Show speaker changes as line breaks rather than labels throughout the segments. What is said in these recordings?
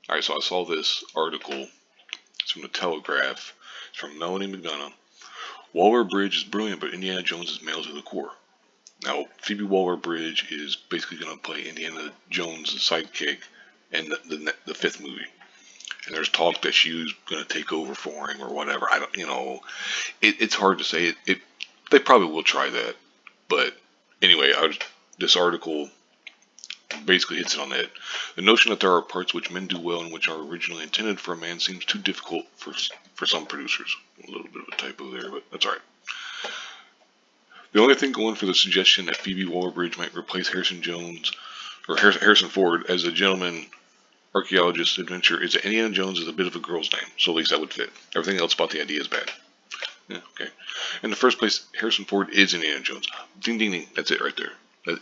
Alright, so I saw this article. It's from the Telegraph. It's from Melanie McDonagh. Waller-Bridge is brilliant, but Indiana Jones is male to the core. Now, Phoebe Waller-Bridge is basically going to play Indiana Jones' sidekick in the fifth movie. And there's talk that she was going to take over for him or whatever. I don't, it's hard to say. They probably will try that. But anyway, this article basically hits it on the head. The notion that there are parts which men do well and which are originally intended for a man seems too difficult for some producers. A little bit of a typo there, but that's alright. The only thing going for the suggestion that Phoebe Waller-Bridge might replace Harrison Ford as a gentleman archaeologist adventure is that Indiana Jones is a bit of a girl's name, so at least that would fit. Everything else about the idea is bad. Yeah, okay. In the first place, Harrison Ford is Indiana Jones. Ding, ding, ding. That's it right there.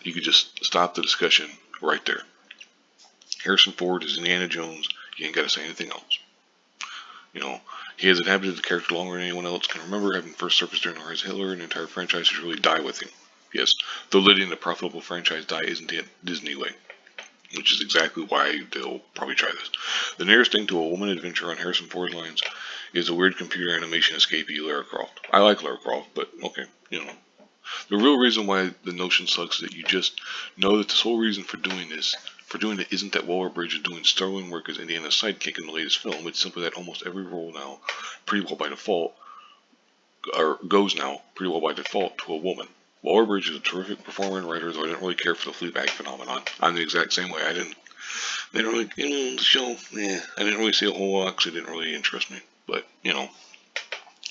You could just stop the discussion right there. Harrison Ford is Indiana Jones. You ain't got to say anything else. He has inhabited the character longer than anyone else can remember, having first surfaced during the rise of Hitler, and the entire franchise has really died with him. Yes, though letting the profitable franchise die isn't the Disney way, which is exactly why they'll probably try this. The nearest thing to a woman adventure on Harrison Ford lines is a weird computer animation escapee, Lara Croft. I like Lara Croft, but okay, The real reason why the notion sucks is that you just know that the sole reason for doing it isn't that Waller-Bridge is doing sterling work as Indiana's sidekick in the latest film. It's simply that almost every role now, pretty well by default, goes now pretty well by default to a woman. Waller-Bridge is a terrific performer and writer, though I didn't really care for the Fleabag phenomenon. I'm the exact same way. I didn't really, the show, I didn't really see a whole lot because it didn't really interest me. But,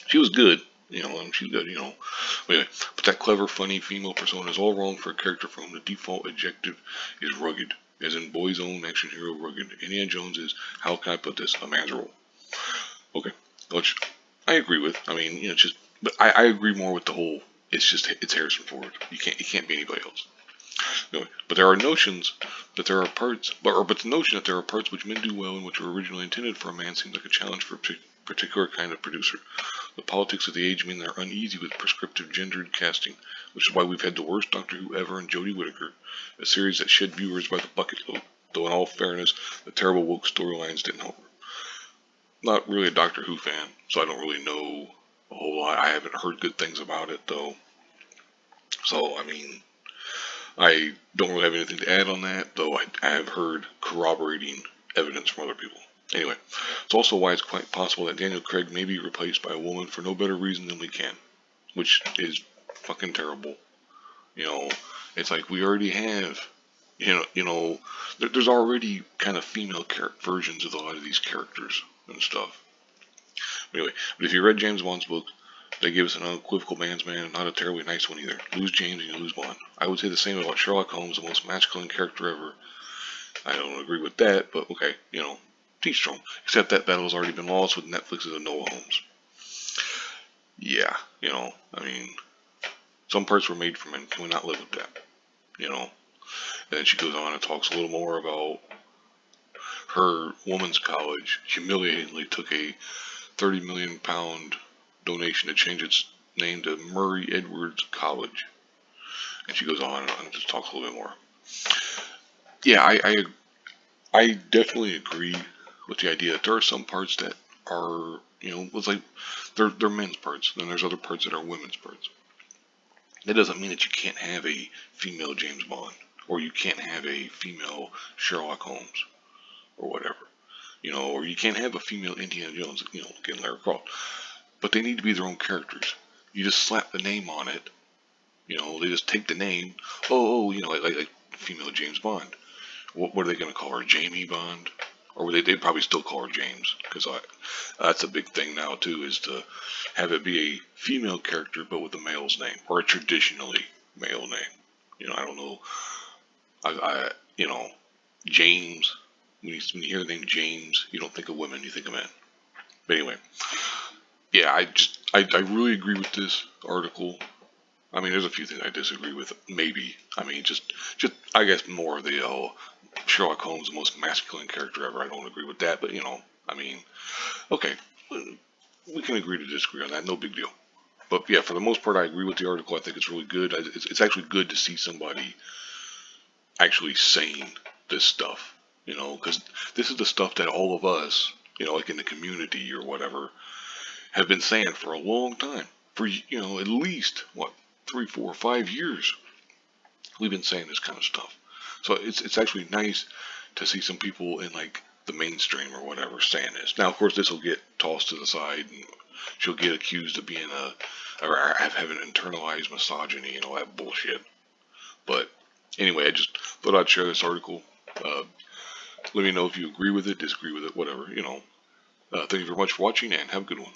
she was good. And she's good, Anyway, but that clever, funny female persona is all wrong for a character for whom the default adjective is rugged, as in Boy's Own action hero rugged. Indiana Jones is, how can I put this, a man's role. Okay, which I agree with. I mean, but I agree more with the whole. It's Harrison Ford. It can't be anybody else. Anyway, but there are notions that there are parts, but the notion that there are parts which men do well and which were originally intended for a man seems like a challenge for a particular kind of producer. The politics of the age mean they're uneasy with prescriptive gendered casting, which is why we've had the worst Doctor Who ever in Jodie Whittaker, a series that shed viewers by the bucket load, though in all fairness, the terrible woke storylines didn't help her. Not really a Doctor Who fan, so I don't really know a whole lot. I haven't heard good things about it, though. So, I mean, I don't really have anything to add on that, though I have heard corroborating evidence from other people. Anyway, it's also why it's quite possible that Daniel Craig may be replaced by a woman for no better reason than we can, which is fucking terrible. It's like we already have, there's already kind of female versions of a lot of these characters and stuff. Anyway, but if you read James Bond's book, they give us an unequivocal man's man and not a terribly nice one either. Lose James and you lose Bond. I would say the same about Sherlock Holmes, the most masculine character ever. I don't agree with that, but okay, teach them. Except that battle's already been lost with Netflix's Enola Holmes. Yeah, I mean, some parts were made for men. Can we not live with that? And then she goes on and talks a little more about her woman's college humiliatingly took a £30 million donation to change its name to Murray Edwards College. And she goes on and just talks a little bit more. Yeah, I definitely agree with the idea that there are some parts that are, it's like they're men's parts, and there's other parts that are women's parts. That doesn't mean that you can't have a female James Bond, or you can't have a female Sherlock Holmes, or whatever. Or you can't have a female Indiana Jones, again, Lara Croft. But they need to be their own characters. You just slap the name on it. They just take the name. Like female James Bond. What are they going to call her? Jamie Bond? Or they'd probably still call her James. Because that's a big thing now, too, is to have it be a female character, but with a male's name. Or a traditionally male name. I don't know. James. When you hear the name James, you don't think of women, you think of men. But anyway. Yeah, I really agree with this article. I mean, there's a few things I disagree with, maybe. I mean, just I guess more of the Sherlock Holmes, the most masculine character ever. I don't agree with that, but I mean, okay, we can agree to disagree on that. No big deal. But yeah, for the most part, I agree with the article. I think it's really good. It's actually good to see somebody actually saying this stuff. You know, because this is the stuff that all of us, you know, like in the community or whatever, have been saying for a long time. For, you know, at least, what, 3, 4, 5 years, we've been saying this kind of stuff. So it's actually nice to see some people in like the mainstream or whatever saying this. Now, of course, this will get tossed to the side, and she'll get accused of being or having internalized misogyny and all that bullshit. But anyway, I just thought I'd share this article. Uh, Let me know if you agree with it, disagree with it, whatever, you know. Thank you very much for watching, and have a good one.